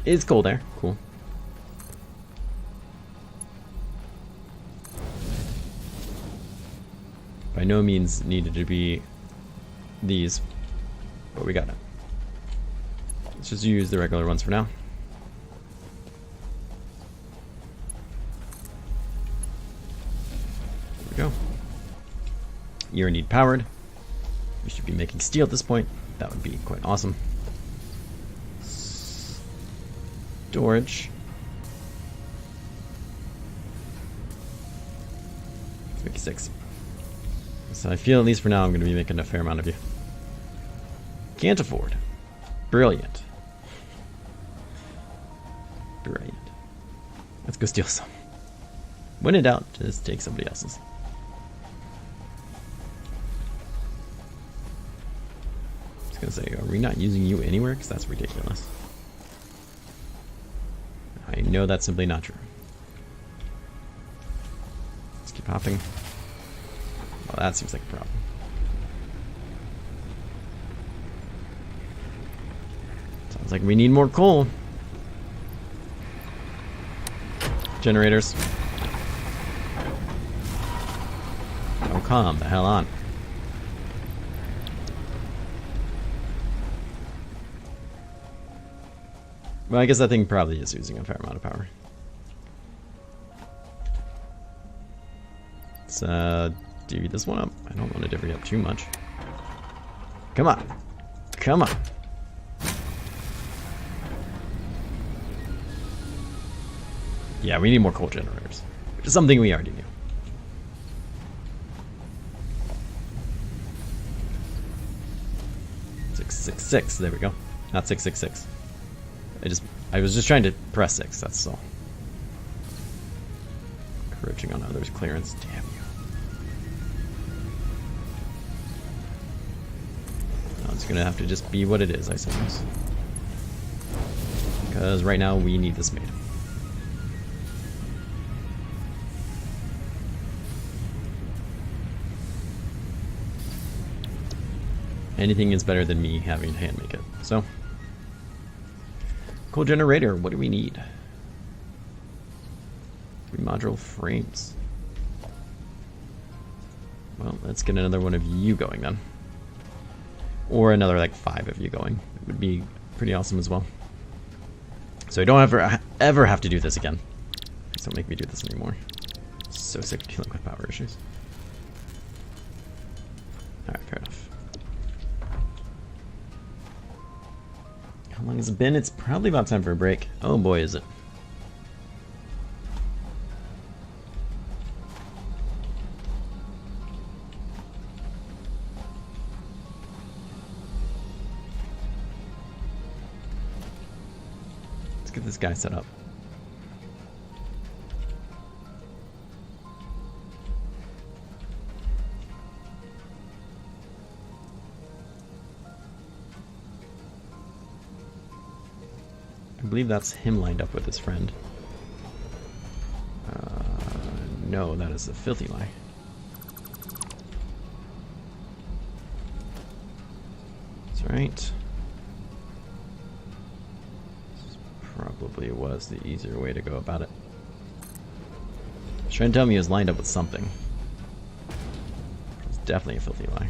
it's cold air. Cool. By no means needed to be these, but we got it. Let's just use the regular ones for now. There we go. You're indeed powered. We should be making steel at this point. That would be quite awesome. Storage. 56. So I feel at least for now I'm going to be making a fair amount of you. Can't afford. Brilliant. Brilliant. Let's go steal some. When in doubt, just take somebody else's. I was going to say, are we not using you anywhere? Because that's ridiculous. I know that's simply not true. Let's keep hopping. Well, that seems like a problem. Sounds like we need more coal. Generators. Oh, calm the hell on. Well, I guess that thing probably is using a fair amount of power. Let's divvy this one up. I don't want to divvy up too much. Come on. Come on. Yeah, we need more coal generators, which is something we already knew. Six. There we go. Not 666. I was just trying to press 6, that's all. Encroaching on others' clearance, damn you. No, it's gonna have to just be what it is, I suppose. Because right now we need this made. Anything is better than me having to hand make it, so. Coal generator, what do we need? 3 module frames. Well, let's get another one of you going then. Or another like 5 of you going. It would be pretty awesome as well. So I don't ever have to do this again. Please don't make me do this anymore. So sick of dealing with power issues. Alright, fair enough. How long has it been? It's probably about time for a break. Oh boy, is it. Let's get this guy set up. I believe that's him lined up with his friend. No, that is a filthy lie. That's right. This probably was the easier way to go about it. Trying to tell me he was lined up with something. It's definitely a filthy lie.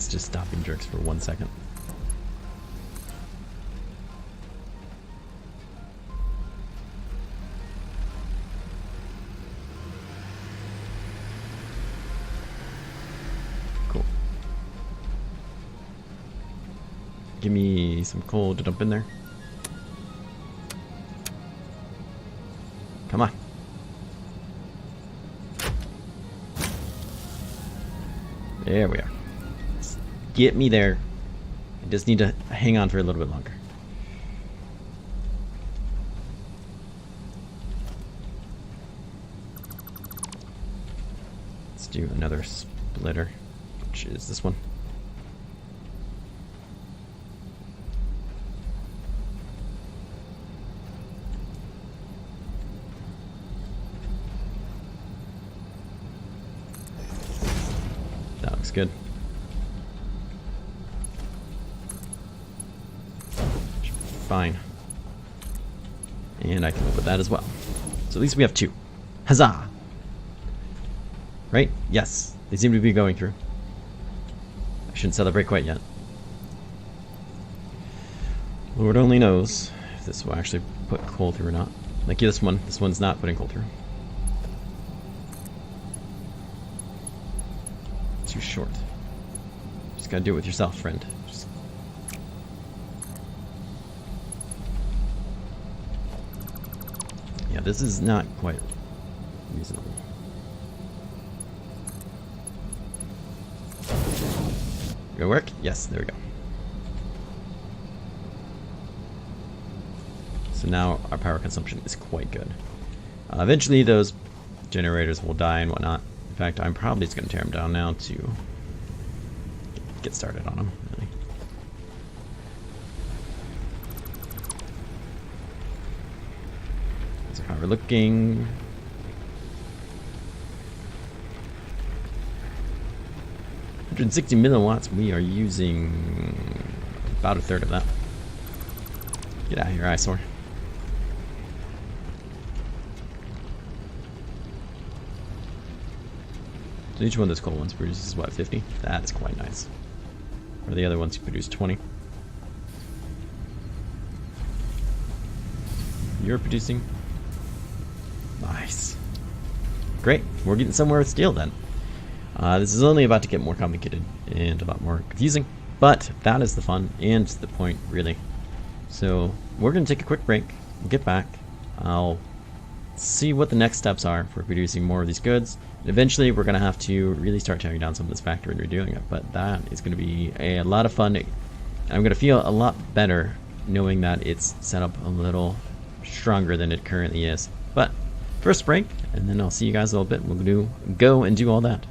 things just stop being jerks for 1 second. Cool. Give me some coal to dump in there. Come on. There we are. Let's get me there. I just need to hang on for a little bit longer. Let's do another splitter, which is this one. That looks good. Should be fine. And I can live with that as well. So at least we have 2. Huzzah! Right? Yes. They seem to be going through. I shouldn't celebrate quite yet. Lord only knows if this will actually put coal through or not. Like this one. This one's not putting coal through. Too short. Just gotta do it with yourself, friend. Just... Yeah, this is not quite reasonable. Gonna work? Yes, there we go. So now our power consumption is quite good. Eventually those generators will die and whatnot. In fact, I'm probably just going to tear them down now to get started on them, really. So how we're looking. $160 milliwatts. We are using about 1/3 of that. Get out of here, eyesore. So each one of those coal ones produces, what, 50? That is quite nice. Or the other ones produce 20. You're producing? Nice. Great. We're getting somewhere with steel then. This is only about to get more complicated and a lot more confusing. But that is the fun and the point, really. So we're going to take a quick break. We'll get back. I'll see what the next steps are for producing more of these goods. Eventually, we're going to have to really start tearing down some of this factory and redoing it, but that is going to be a lot of fun. I'm going to feel a lot better knowing that it's set up a little stronger than it currently is. But first break, and then I'll see you guys in a little bit. We'll go and do all that.